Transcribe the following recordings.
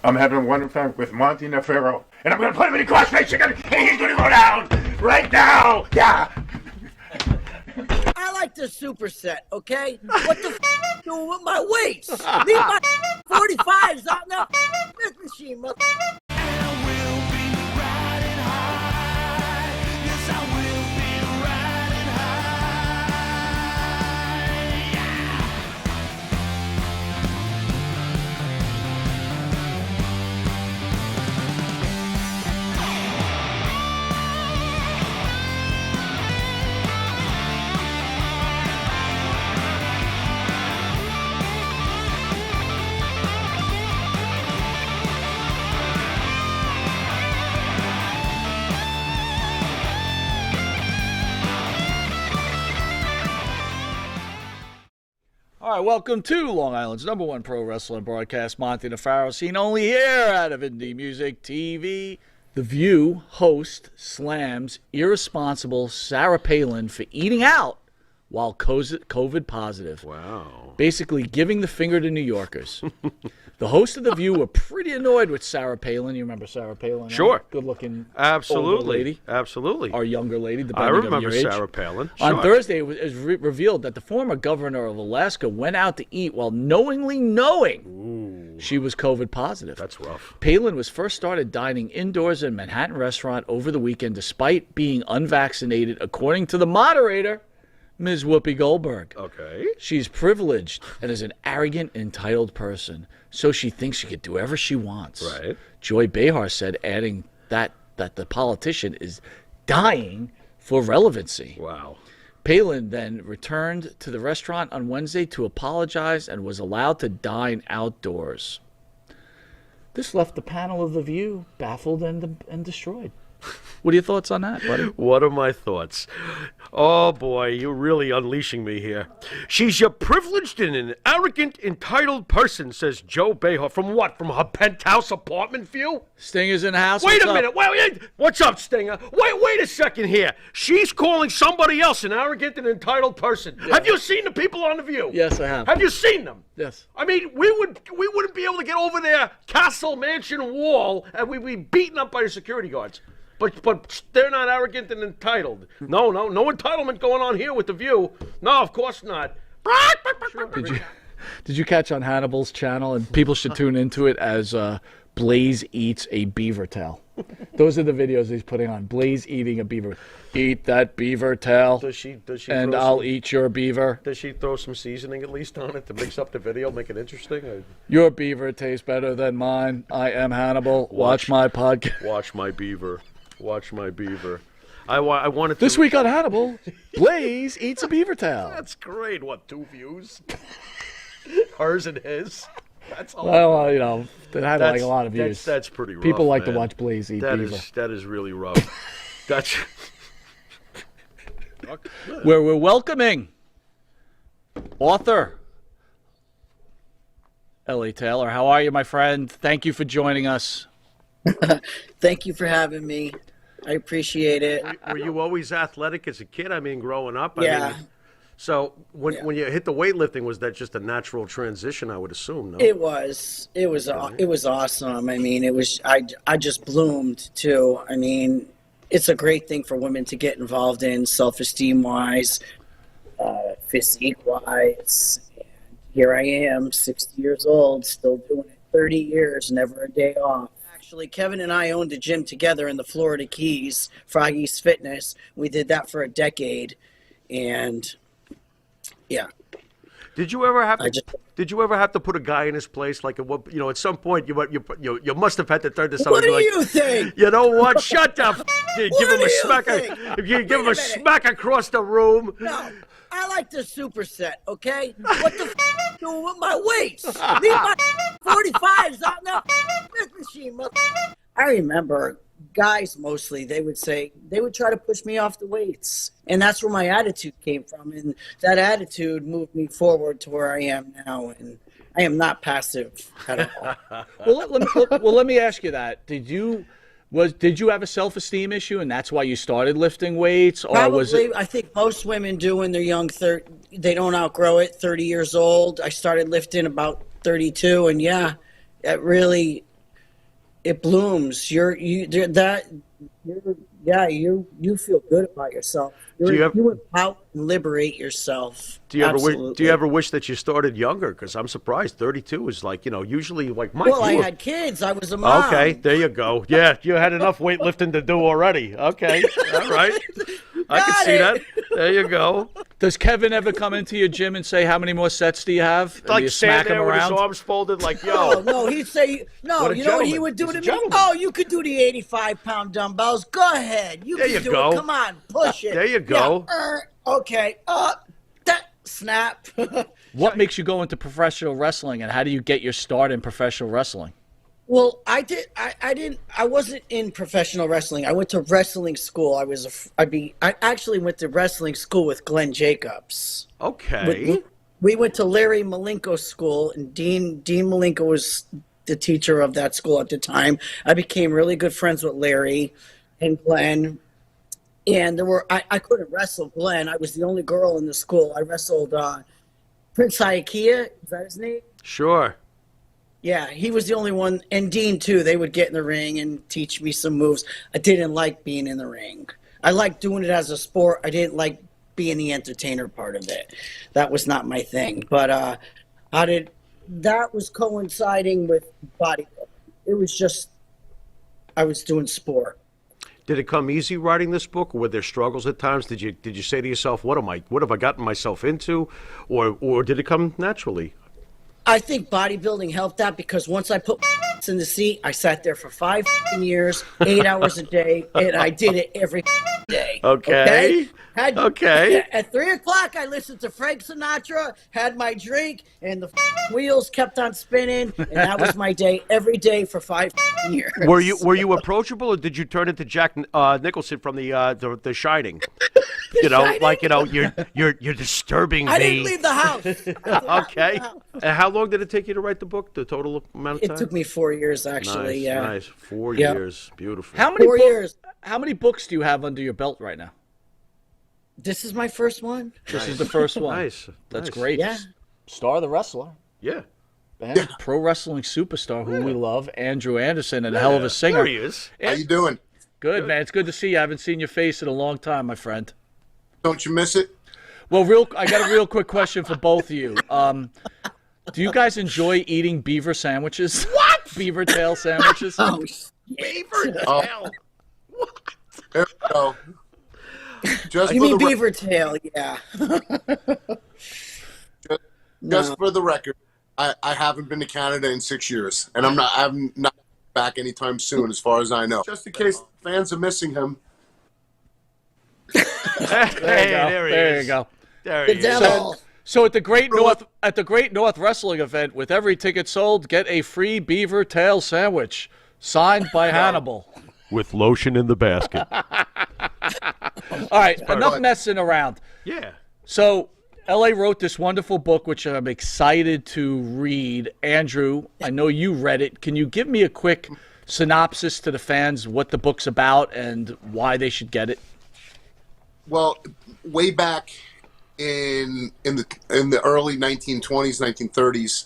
I'm having one time with Monte and Pharaoh, and I'm gonna put him in the crossface again, and he's gonna go down right now. Yeah. I like the superset, okay? What the doing with my weights? Leave my 45s on the Smith machine, mother. All right, welcome to Long Island's #1 pro wrestling broadcast, Monte and Pharaoh, seen only here out of Indie Music TV. The View host slams irresponsible Sarah Palin for eating out while COVID positive. Wow. Basically giving the finger to New Yorkers. The host of The View were pretty annoyed with Sarah Palin. You remember Sarah Palin? Sure. Good-looking Absolutely. older lady. Absolutely. Or younger lady, I depending on remember your age. Sarah Palin. Sure. On Thursday, it was revealed that the former governor of Alaska went out to eat while knowingly knowing she was COVID positive. That's rough. Palin was first started dining indoors in a Manhattan restaurant over the weekend despite being unvaccinated, according to the moderator, Ms. Whoopi Goldberg. Okay. She's privileged and is an arrogant, entitled person, so she thinks she could do whatever she wants. Right. Joy Behar said, adding that the politician is dying for relevancy. Wow. Palin then returned to the restaurant on Wednesday to apologize and was allowed to dine outdoors. This left the panel of The View baffled and destroyed. What are your thoughts on that, buddy? What are my thoughts? Oh, boy, you're really unleashing me here. She's a privileged and an arrogant, entitled person, says Joe Behar. From what? From her penthouse apartment view? Stinger's in the house. Wait What's a up? minute. Wait, what's up, Stinger? Wait a second here. She's calling somebody else an arrogant and entitled person. Yeah. Have you seen the people on The View? Yes, I have. Have you seen them? Yes. I mean, we wouldn't be able to get over their castle mansion wall, and we'd be beaten up by the security guards. But they're not arrogant and entitled. No entitlement going on here with The View. No, of course not. Sure. Did you catch on Hannibal's channel, and people should tune into it, as Blaze eats a beaver tail? Those are the videos he's putting on. Blaze eating a beaver. Eat that beaver tail. Does she and I'll eat your beaver. Does she throw some seasoning at least on it to mix up the video, make it interesting? Or? Your beaver tastes better than mine. I am Hannibal. Watch my podcast. Watch my beaver. Watch my beaver. I wanted to... This week on Hannibal, Blaze eats a beaver tail. That's great. What, 2 views? Hers and his? That's all. Well, you know, that had like a lot of views. That's pretty rough. People like man. to watch Blaze eat beaver. That is really rough. That's... Where we're welcoming author L.A. Taylor. How are you, my friend? Thank you for joining us. Thank you for having me. I appreciate it. Were you always athletic as a kid? I mean, growing up? Yeah. So when you hit the weightlifting, was that just a natural transition, I would assume, no? It was awesome. I mean, I just bloomed too. I mean, it's a great thing for women to get involved in, self-esteem wise, physique wise. And here I am, 60 years old, still doing it, 30 years, never a day off. Actually, Kevin and I owned a gym together in the Florida Keys, Froggy's Fitness. We did that for a decade, and yeah. Did you ever have to put a guy in his place? Like, at some point, you must have had to turn to somebody. What do you think? You know what? Shut up! Give him a smack. Think? You give him a smack across the room. No, I like the superset. Okay, what the doing with my weights? Leave my 45s on the Smith machine, mother. I remember guys mostly, they would try to push me off the weights. And that's where my attitude came from. And that attitude moved me forward to where I am now. And I am not passive at all. Let me ask you that. Did you have a self-esteem issue and that's why you started lifting weights? Or Probably, was it... I think most women do when they're young. They don't outgrow it, 30 years old. I started lifting about 32. And yeah, it really it blooms. You feel good about yourself. You empower and liberate yourself. Do you ever wish? Absolutely. Do you ever wish that you started younger? Because I'm surprised. 32 is like usually like Mike. Well, I had kids. I was a mom. Okay, there you go. Yeah, you had enough weightlifting to do already. Okay, all right. I can see that. There you go. Does Kevin ever come into your gym and say, how many more sets do you have? And Like you stand smack him there with his around? arms folded, like Oh, no, he'd say, no, What a you know what he gentleman. would do He's to a me? gentleman. Oh, you could do the 85-pound dumbbells. Go ahead. You There can you do go. it. Come on, push it. There you go. Yeah, okay. Snap. What makes you go into professional wrestling, and how do you get your start in professional wrestling? Well, I wasn't in professional wrestling. I went to wrestling school. I actually went to wrestling school with Glenn Jacobs. Okay. We went to Larry Malenko school, and Dean Malenko was the teacher of that school at the time. I became really good friends with Larry and Glenn. And I couldn't wrestle Glenn. I was the only girl in the school. I wrestled Prince Iakia. Is that his name? Sure. Yeah, he was the only one, and Dean too. They would get in the ring and teach me some moves. I didn't like being in the ring. I liked doing it as a sport. I didn't like being the entertainer part of it. That was not my thing. But that was coinciding with bodybuilding. It was just I was doing sport. Did it come easy writing this book, or were there struggles at times? Did you say to yourself, what have I gotten myself into, or did it come naturally? I think bodybuilding helped that because once I put in the seat, I sat there for 5 years, 8 hours a day, and I did it every day. Okay. Okay. At 3 o'clock, I listened to Frank Sinatra, had my drink, and the wheels kept on spinning, and that was my day every day for 5 years. Were you approachable, or did you turn into Jack Nicholson from the Shining? Shining? You're disturbing me. I didn't leave the house. Okay. And how long did it take you to write the book? The total amount of time? It took me 4 years, actually. Nice, Yeah. nice. 4 Yep. years. Beautiful. How many 4 years. How many books do you have under your belt right now? This is my first one. This is the first one. Nice. That's Nice. great. Yeah. Star the wrestler. Yeah. And pro wrestling superstar who we love, Andrew Anderson, and a hell of a singer. There he is. How you doing? Good, man. It's good to see you. I haven't seen your face in a long time, my friend. Don't you miss it? Well, I got a real quick question for both of you. Do you guys enjoy eating beaver sandwiches? What? Beaver tail sandwiches? Oh, Beaver Oh. tail. There we go. Just you for mean the beaver tail? Yeah. just for the record, I haven't been to Canada in 6 years, and I'm not back anytime soon, as far as I know. Just in case fans are missing him. There you go. There he The is. devil. So at the Great North Wrestling event, with every ticket sold, get a free beaver tail sandwich signed by Hannibal. With lotion in the basket. All right, enough messing around. Yeah. So LA wrote this wonderful book, which I'm excited to read. Andrew, I know you read it. Can you give me a quick synopsis to the fans, what the book's about and why they should get it? Well, way back in the early 1920s, 1930s,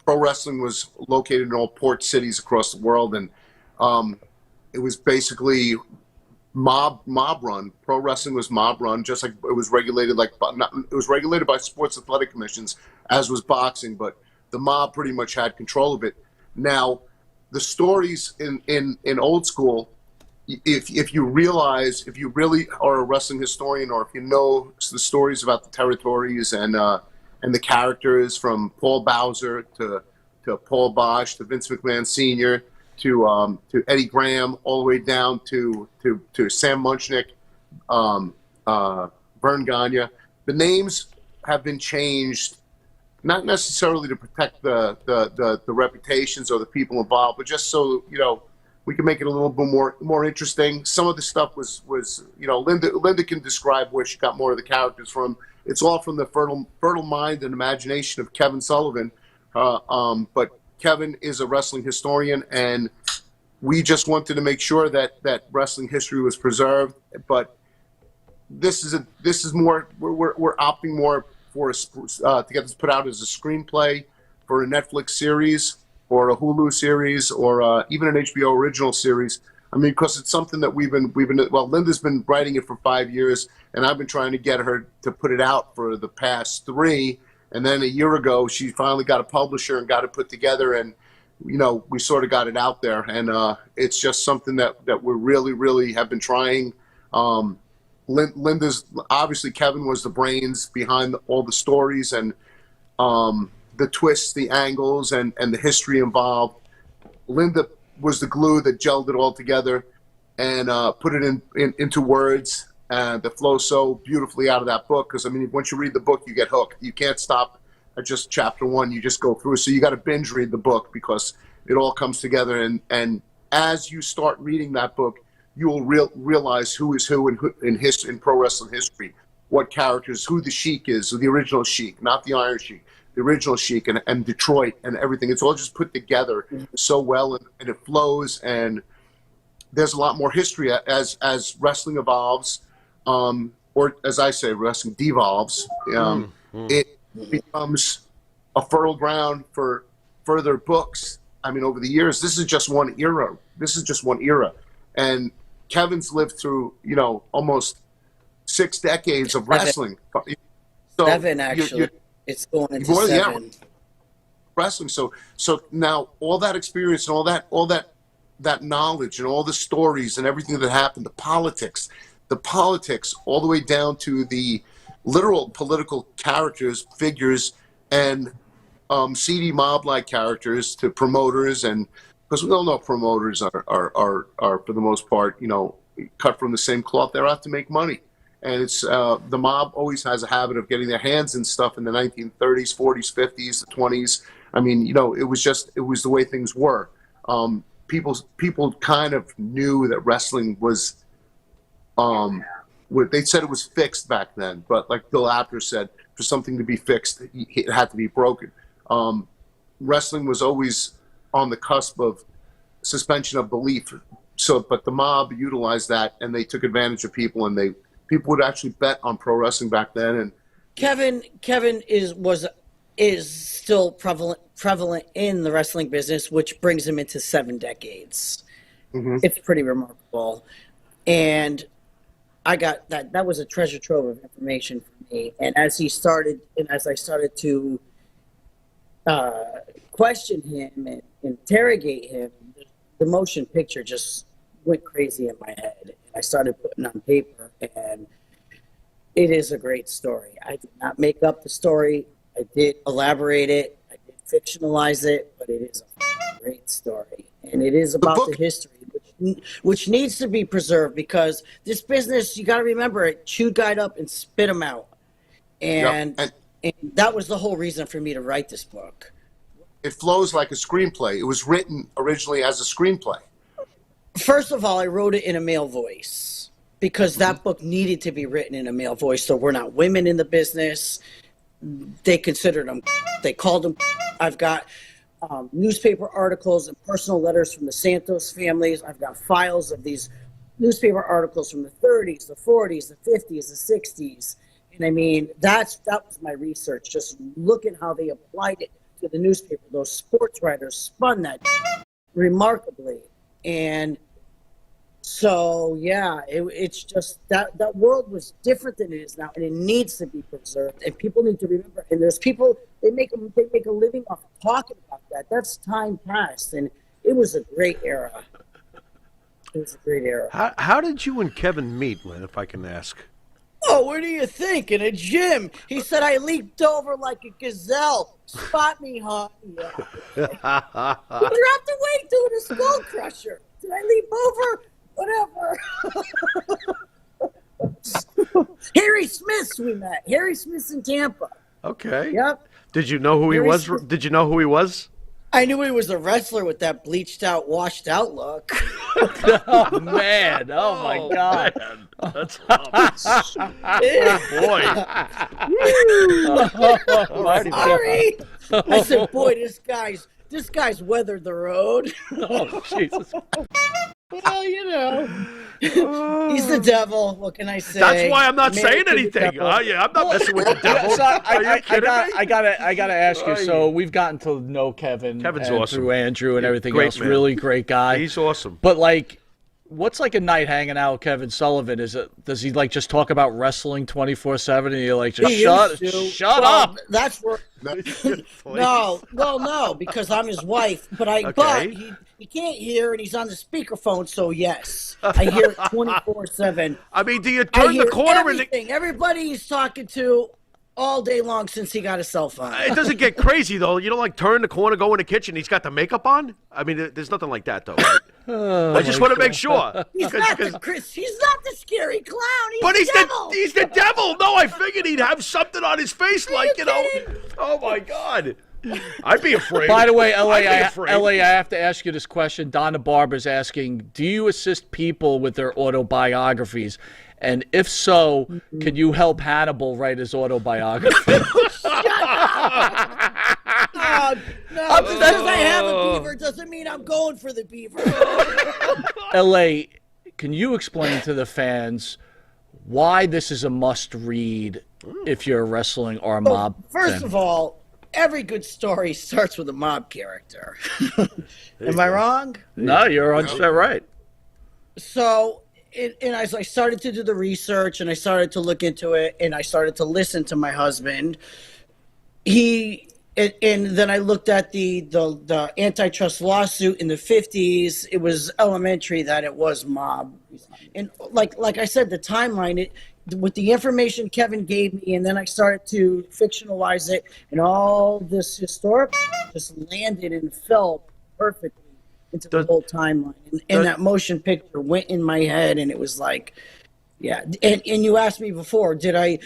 pro wrestling was located in all port cities across the world, and it was basically mob run. Pro wrestling was mob run, just like it was regulated it was regulated by sports athletic commissions, as was boxing, but the mob pretty much had control of it. Now, the stories in old school, if you really are a wrestling historian, or if you know the stories about the territories and the characters from Paul Bowser to Paul Bosch to Vince McMahon Sr. to Eddie Graham, all the way down to Sam Munchnick, Vern Gagne, the names have been changed, not necessarily to protect the reputations or the people involved, but just so we can make it a little bit more interesting. Some of the stuff was Linda can describe where she got more of the characters from. It's all from the fertile mind and imagination of Kevin Sullivan. But Kevin is a wrestling historian, and we just wanted to make sure that wrestling history was preserved. But this is more. We're opting more for to get this put out as a screenplay for a Netflix series. or a Hulu series, or even an HBO original series. I mean, because it's something that we've been. Well, Linda's been writing it for 5 years, and I've been trying to get her to put it out for the past 3. And then a year ago, she finally got a publisher and got it put together, and we sort of got it out there. And it's just something that we really, really have been trying. Linda's obviously, Kevin was the brains behind all the stories and the twists, the angles, and the history involved. Linda was the glue that gelled it all together and put it into words that flow so beautifully out of that book. Because, I mean, once you read the book, you get hooked. You can't stop at just chapter 1. You just go through. So you got to binge read the book because it all comes together. And as you start reading that book, you will realize who is who in pro wrestling history, what characters, who the Sheik is, the original Sheik, not the Iron Sheik, the original Sheik, and Detroit and everything. It's all just put together so well, and it flows. And there's a lot more history as wrestling evolves, or as I say, wrestling devolves. It becomes a fertile ground for further books. I mean, over the years, this is just one era. And Kevin's lived through, almost 6 decades of wrestling. So 7, actually. It's going into 7. Yeah, wrestling. So now all that experience and all that knowledge and all the stories and everything that happened, the politics, all the way down to the literal political characters, figures, and seedy mob-like characters to promoters, and because we all know promoters are for the most part, cut from the same cloth. They're out to make money. And it's the mob always has a habit of getting their hands in stuff in the 1930s, 40s, 50s, the 20s. I mean, it was the way things were. People kind of knew that wrestling was, they said it was fixed back then, but like Bill Apter said, for something to be fixed, it had to be broken. Wrestling was always on the cusp of suspension of belief. But the mob utilized that, and they took advantage of people, and people would actually bet on pro wrestling back then. And Kevin is still prevalent in the wrestling business, which brings him into 7 decades. Mm-hmm. It's pretty remarkable. And I got that. That was a treasure trove of information for me. And as I started to question him and interrogate him, the motion picture just went crazy in my head. I started putting on paper, and it is a great story. I did not make up the story. I did elaborate it. I did fictionalize it, but it is a great story. And it is about the history, which needs to be preserved, because this business, you got to remember, it chewed guys up and spit them out. And that was the whole reason for me to write this book. It flows like a screenplay. It was written originally as a screenplay. First of all, I wrote it in a male voice because that book needed to be written in a male voice. So we're not women in the business. They considered them. They called them. I've got newspaper articles and personal letters from the Santos families. I've got files of these newspaper articles from the 30s, the 40s, the 50s, the 60s. And I mean, that was my research. Just look at how they applied it to the newspaper. Those sports writers spun that remarkably. And so, yeah, it's just that world was different than it is now, and it needs to be preserved. And people need to remember. And there's people, they make a living off talking about that. That's time past, and it was a great era. It was a great era. How did you and Kevin meet, Lynn, if I can ask? Oh, what do you think? In a gym. He said I leaped over like a gazelle. Spot me, huh? Yeah. He dropped away doing a skull crusher. Did I leap over? Whatever. Harry Smith's we met. Harry Smith's in Tampa. Okay. Yep. Did you know who he was? Did you know who he was? I knew he was a wrestler with that bleached out, washed out look. Oh, man. Oh, my God. Man. That's oh, boy. Sorry. I said, boy, this guy's this guy's weathered the road. Oh, Jesus. Well, you know, he's the devil. What can I say? That's why I'm not Married saying to the anything. devil. Yeah, I'm not messing with the devil. So Are you kidding me? I gotta ask you. So we've gotten to know Kevin. Kevin's and awesome. Through Andrew and everything Great else. man. Really great guy. He's awesome. But like, what's like a night hanging out with Kevin Sullivan? Does he like just talk about wrestling 24/7 and you're like just He shut used to. shut Well, up? That's where. No, because I'm his wife. But he can't hear, and he's on the speakerphone. So yes, I hear it 24/7. I mean, do you I turn hear the corner and everything. Everybody he's talking to all day long since he got a cell phone. it doesn't get crazy though? You don't like turn the corner, go in the kitchen. He's got the makeup on. I mean, there's nothing like that though. Right? I just want to make sure. He's not the Chris. He's not the scary clown. But He's the devil. he's the devil. No, I figured he'd have something on his face, like you know. kidding? Oh my God, I'd be afraid. By the way, LA, I'd be afraid. I have to ask you this question. Donna Barber's asking, do you assist people with their autobiographies? And if so, can you help Hannibal write his autobiography? No, just because I have a beaver doesn't mean I'm going for the beaver. LA, can you explain to the fans why this is a must-read if you're a wrestling or a mob First fan? of all, every good story starts with a mob character. Am I wrong? No, you're 100% right. So, and as I started to do the research and I started to look into it and I started to listen to my husband, and then I looked at the antitrust lawsuit in the 50s. It was elementary that it was mob. And like I said, the timeline, with the information Kevin gave me, and then I started to fictionalize it, and all this historic just landed and fell perfectly into the whole timeline. And that motion picture went in my head, and it was like, yeah. And you asked me before, I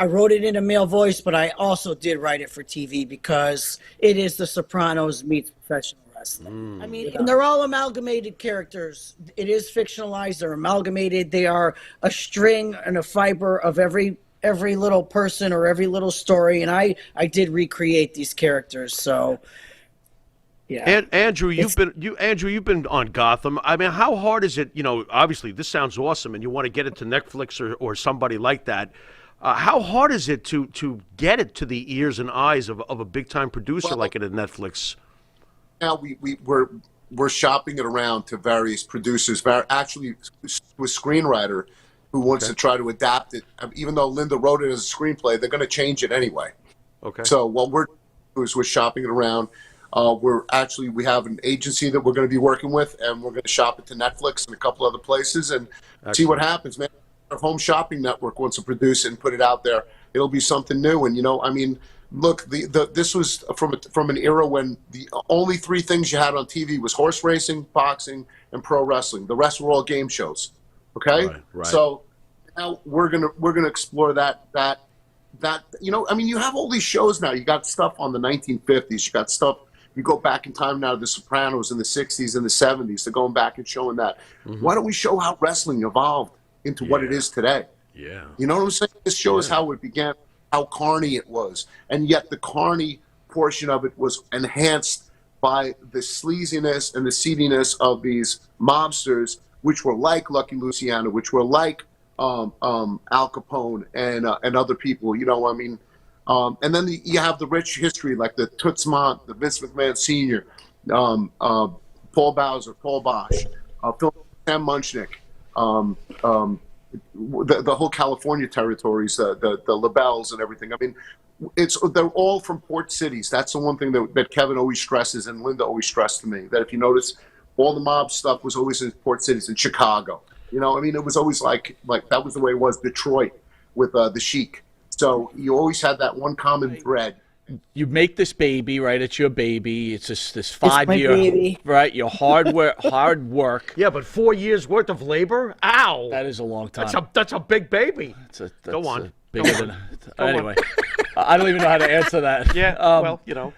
wrote it in a male voice, but I also did write it for TV because it is The Sopranos meets professional wrestling. I mean, and they're all amalgamated characters. It is fictionalized. They're amalgamated. They are a string and a fiber of every little person or every little story. And I did recreate these characters. So, yeah. And Andrew, you've been on Gotham. I mean, how hard is it? You know, obviously this sounds awesome, and you want to get it to Netflix or somebody like that. How hard is it to get it to the ears and eyes of a big time producer like it at Netflix? Now we're shopping it around to various producers. Actually, with screenwriter who wants to try to adapt it. Even though Linda wrote it as a screenplay, they're going to change it anyway. Okay. So what we're doing is we're shopping it around. We have an agency that we're going to be working with, and we're going to shop it to Netflix and a couple other places and see what happens, man. Our home shopping network wants to produce it and put it out there. It'll be something new. And, you know, I mean, look, this was from an era when the only three things you had on TV was horse racing, boxing, and pro wrestling. The rest were all game shows. Okay? Right. So now we're gonna explore that you know, I mean, you have all these shows now. You got stuff on the 1950s. You got stuff. You go back in time now to The Sopranos in the 60s and the 70s. They're going back and showing that. Why don't we show how wrestling evolved into what it is today? Yeah. You know what I'm saying? This shows how it began, how carny it was. And yet the carny portion of it was enhanced by the sleaziness and the seediness of these mobsters, which were like Lucky Luciano, which were like Al Capone and other people. You know, I mean, and then you have the rich history, like the Toots Mondt, the Vince McMahon Sr., Paul Bowser, Paul Bosch, Sam Munchnick, the whole California territories, the LaBelles and everything. I mean, they're all from port cities. That's the one thing that Kevin always stresses and Linda always stressed to me, that if you notice, all the mob stuff was always in port cities, in Chicago. You know, I mean, it was always like that was the way it was. Detroit with the Sheik. So you always had that one common thread. You make this baby, right? It's your baby. It's this 5 year, baby. right? Your hard work. Yeah, but 4 years worth of labor? Ow! That is a long time. That's a big baby. Go on. Go on. Anyway, I don't even know how to answer that. Yeah, well, you know.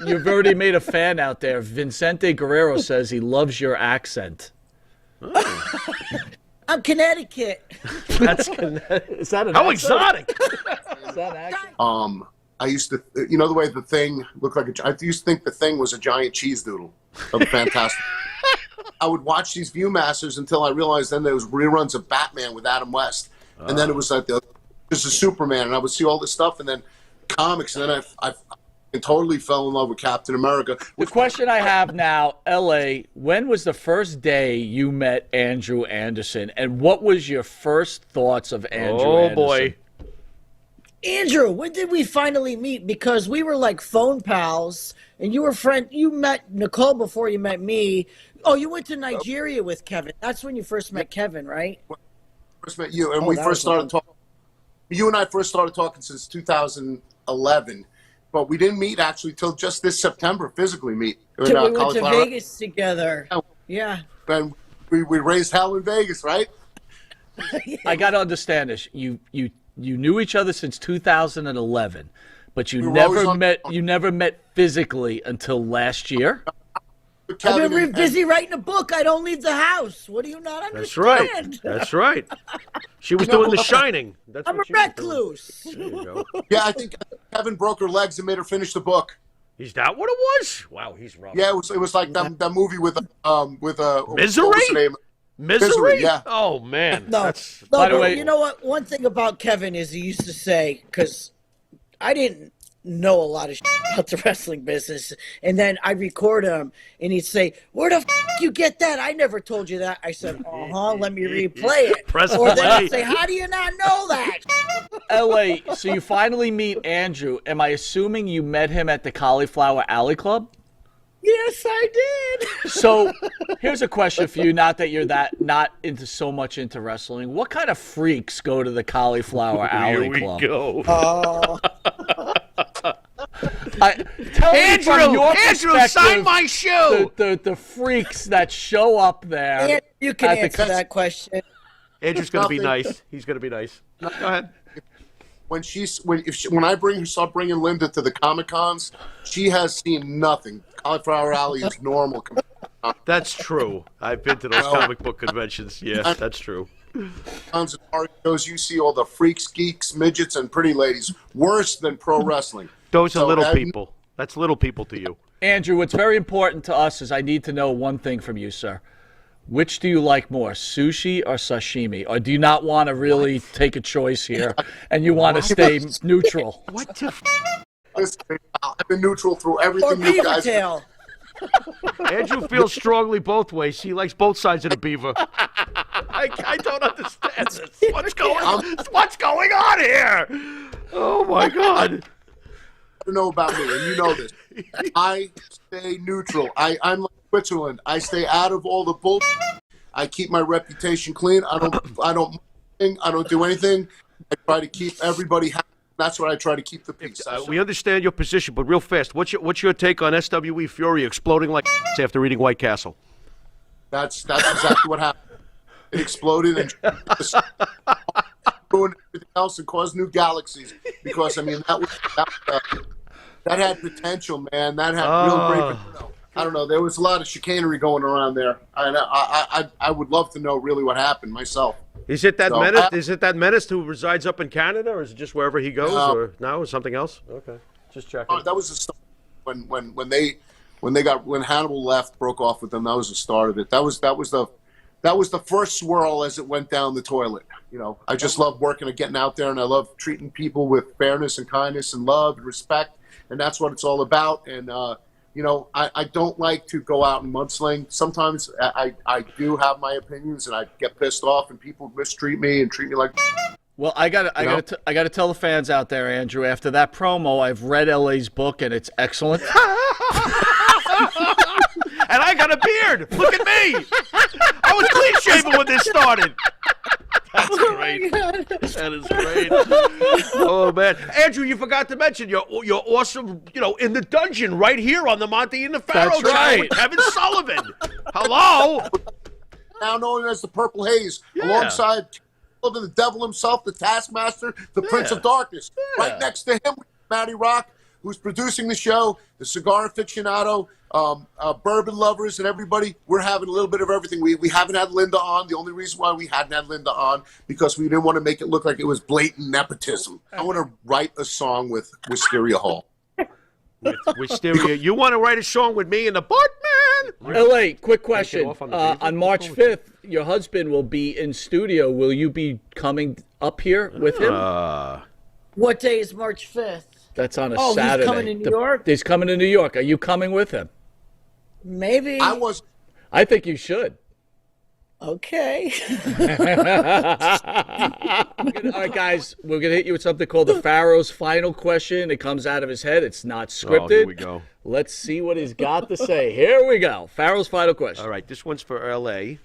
You've already made a fan out there. Vincente Guerrero says he loves your accent. I'm Connecticut. That's Is that an how accent? exotic. Is that an accent? I used to, you know, the way the Thing looked like I used to think the Thing was a giant cheese doodle of Fantastic. I would watch these Viewmasters until I realized then there was reruns of Batman with Adam West, and then it was like this is Superman, and I would see all this stuff, and then comics, and then I totally fell in love with Captain America. The question I have now, L.A., when was the first day you met Andrew Anderson, and what was your first thoughts of Andrew Anderson? Boy. Andrew, when did we finally meet? Because we were like phone pals, and you met Nicole before you met me. Oh, you went to Nigeria with Kevin. That's when you first met Kevin, right? First met you, and we first started talking. You and I first started talking since 2011, but we didn't meet actually till just this September. Physically meet. We went to Vegas together. Yeah. And we raised hell in Vegas, right? I got to understand this. You knew each other since 2011, but you never met physically until last year. I've been busy writing a book. I don't leave the house. What do you not understand? That's right. That's right. She was doing The Shining. I'm a recluse. There you go. Yeah, I think Kevin broke her legs and made her finish the book. Is that what it was? Wow, he's rough. Yeah, it was like that movie with Misery? Misery? Yeah. Oh man. No, By the but way, you know what? One thing about Kevin is he used to say, because I didn't know a lot of about the wrestling business, and then I record him, and he'd say, "Where the you get that? I never told you that." I said, let me replay it. Press Or then play. he'd say, "How do you not know that?" L.A., so you finally meet Andrew. Am I assuming you met him at the Cauliflower Alley Club? Yes, I did. So here's a question for you, not that you're not so much into wrestling. What kind of freaks go to the Cauliflower Alley Club? Here we go. Tell me from your Andrew, perspective, sign my shoe. the freaks that show up there. And you can at the answer that question. Andrew's going to be nice. He's going to be nice. Go ahead. When I start bringing Linda to the Comic Cons, she has seen nothing. Cauliflower Alley is normal. That's true. I've been to those comic book conventions. Yeah, that's true. Cons and art shows, you see all the freaks, geeks, midgets, and pretty ladies. Worse than pro wrestling. Those are little people. That's little people to you. Andrew, what's very important to us is I need to know one thing from you, sir. Which do you like more, sushi or sashimi? Or do you not want to really take a choice here and you want to stay neutral? What the Listen, I've been neutral through Or everything you beaver guys. tail. Andrew feels strongly both ways. He likes both sides of the beaver. I don't understand this. What's going on here? Oh, my God. You know about me, and you know this. I stay neutral. I'm like Switzerland. I stay out of all the bull. I keep my reputation clean. I don't do anything. I try to keep everybody happy. That's what I try to keep the peace. We understand your position, but real fast, what's your take on SWE Fury exploding like after reading White Castle? That's exactly what happened. It exploded and ruined everything else and caused new galaxies. Because I mean that had potential, man. That had real great potential. I don't know. There was a lot of chicanery going around there. I would love to know really what happened myself. Is it that menace? Is it that menace who resides up in Canada, or is it just wherever he goes, or no, or something else? Okay, just checking. That was the start when Hannibal left, broke off with them. That was the start of it. That was the first swirl as it went down the toilet. You know, I just love working and getting out there, and I love treating people with fairness and kindness and love and respect, and that's what it's all about. And you know, I don't like to go out and mudsling. Sometimes I do have my opinions, and I get pissed off, and people mistreat me and treat me like. Well, I got to tell the fans out there, Andrew. After that promo, I've read LA's book, and it's excellent. And I got a beard. Look at me. I was clean shaven when this started. That's great. That is great. Oh man, Andrew, you forgot to mention your awesome, in the dungeon right here on the Monte and the Pharaoh That's channel right. with Kevin Sullivan. Hello. Now known as the Purple Haze, alongside the devil himself, the Taskmaster, the Prince of Darkness. Right next to him, Matty Rock, who's producing the show, the cigar aficionado, bourbon lovers, and everybody. We're having a little bit of everything. We haven't had Linda on. The only reason why we hadn't had Linda on because we didn't want to make it look like it was blatant nepotism. I want to write a song with Wisteria Hall. Wisteria, you want to write a song with me and the Bartman? LA, quick question. Off on the table. On March 5th, your husband will be in studio. Will you be coming up here with him? What day is March 5th? That's on a Oh, Saturday. he's coming to New York? He's coming to New York. Are you coming with him? Maybe. I think you should. Okay. All right, guys, we're going to hit you with something called the Pharaoh's final question. It comes out of his head. It's not scripted. Oh, here we go. Let's see what he's got to say. Here we go. Pharaoh's final question. All right, this one's for L.A.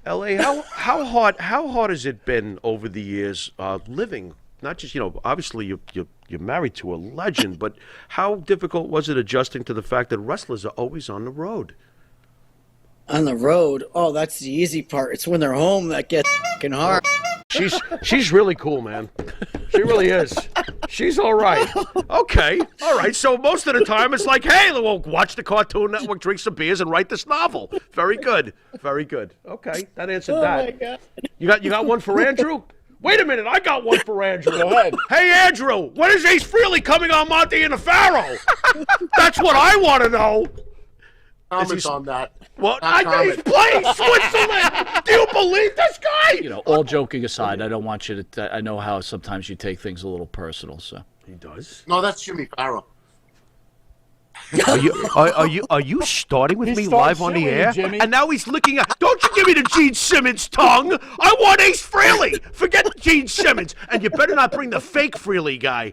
L.A., how hard has it been over the years living? Not just, obviously you're married to a legend, but how difficult was it adjusting to the fact that wrestlers are always on the road? On the road? Oh, that's the easy part. It's when they're home that gets fucking hard. She's really cool, man. She really is. She's all right. Okay. All right. So most of the time it's like, hey, we'll watch the Cartoon Network, drink some beers, and write this novel. Very good. Very good. Okay. That answered that. My God. You got one for Andrew? Wait a minute. I got one for Andrew. Go ahead. Hey, Andrew, when is Ace Frehley coming on Monte and the Pharaoh? That's what I want to know. Comments on that. What? He's playing Switzerland. Do you believe this guy? All joking aside, I don't want you to. I know how sometimes you take things a little personal. So He does. No, that's Jimmy Farrow. Are you starting with He me starts live on the suing you, air? Jimmy. And now he's looking at. Don't you give me the Gene Simmons tongue. I want Ace Frehley. Forget Gene Simmons, and you better not bring the fake Frehley guy.